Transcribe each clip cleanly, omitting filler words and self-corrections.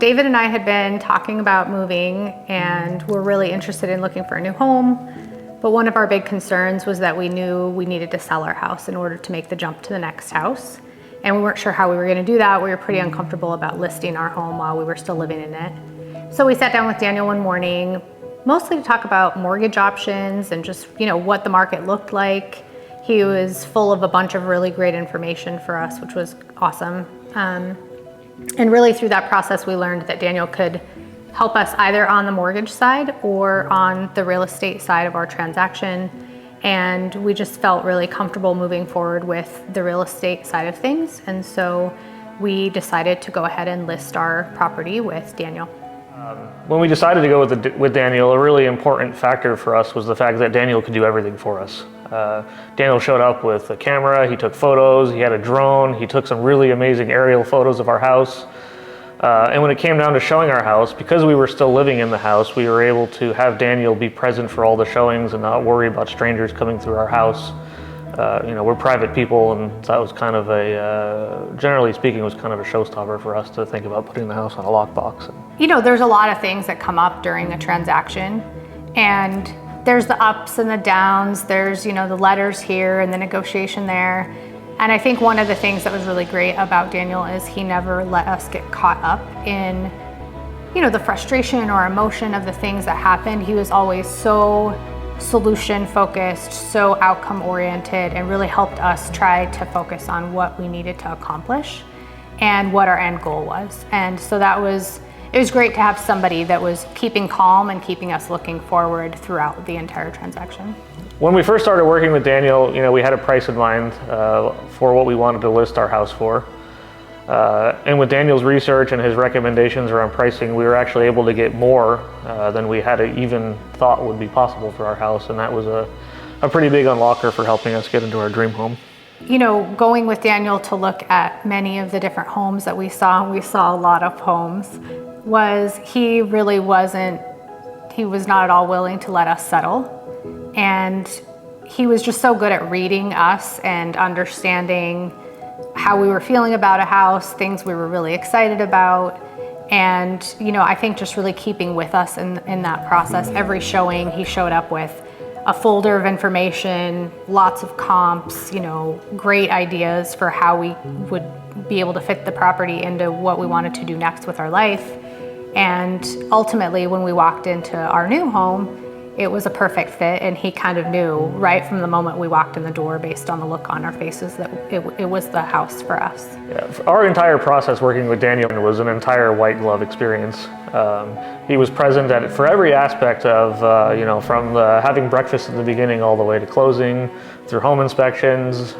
David and I had been talking about moving and we're really interested in looking for a new home. But one of our big concerns was that we knew we needed to sell our house in order to make the jump to the next house. And we weren't sure how we were gonna do that. We were pretty uncomfortable about listing our home while we were still living in it. So we sat down with Daniel one morning, mostly to talk about mortgage options and just, what the market looked like. He was full of a bunch of really great information for us, which was awesome. And really through that process, we learned that Daniel could help us either on the mortgage side or on the real estate side of our transaction. And we just felt really comfortable moving forward with the real estate side of things. And so we decided to go ahead and list our property with Daniel. When we decided to go with Daniel, a really important factor for us was the fact that Daniel could do everything for us. Daniel showed up with a camera, he took photos, he had a drone, he took some really amazing aerial photos of our house. And when it came down to showing our house, because we were still living in the house, we were able to have Daniel be present for all the showings and not worry about strangers coming through our house. We're private people, and that was kind of generally speaking, was kind of a showstopper for us to think about putting the house on a lockbox. There's a lot of things that come up during a transaction, and there's the ups and the downs, there's, the letters here and the negotiation there. And I think one of the things that was really great about Daniel is he never let us get caught up in, the frustration or emotion of the things that happened. He was always so solution focused, so outcome oriented, and really helped us try to focus on what we needed to accomplish and what our end goal was. And so it was great to have somebody that was keeping calm and keeping us looking forward throughout the entire transaction. When we first started working with Daniel, we had a price in mind for what we wanted to list our house for. And with Daniel's research and his recommendations around pricing, we were actually able to get more than we had even thought would be possible for our house. And that was a pretty big unlocker for helping us get into our dream home. Going with Daniel to look at many of the different homes that we saw a lot of homes, he was not at all willing to let us settle. And he was just so good at reading us and understanding how we were feeling about a house, things we were really excited about. And, I think just really keeping with us in that process. Every showing he showed up with a folder of information, lots of comps, great ideas for how we would be able to fit the property into what we wanted to do next with our life. And ultimately, when we walked into our new home, it was a perfect fit, and he kind of knew right from the moment we walked in the door, based on the look on our faces, that it was the house for us. Yeah, our entire process working with Daniel was an entire white glove experience. He was present for every aspect of, from having breakfast at the beginning all the way to closing, through home inspections,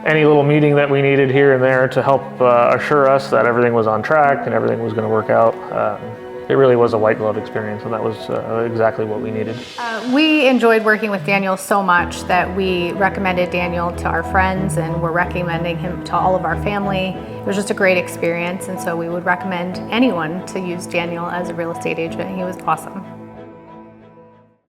any little meeting that we needed here and there to help assure us that everything was on track and everything was going to work out. It really was a white glove experience, and that was exactly what we needed. We enjoyed working with Daniel so much that we recommended Daniel to our friends, and we're recommending him to all of our family. It was just a great experience, and so we would recommend anyone to use Daniel as a real estate agent. He was awesome.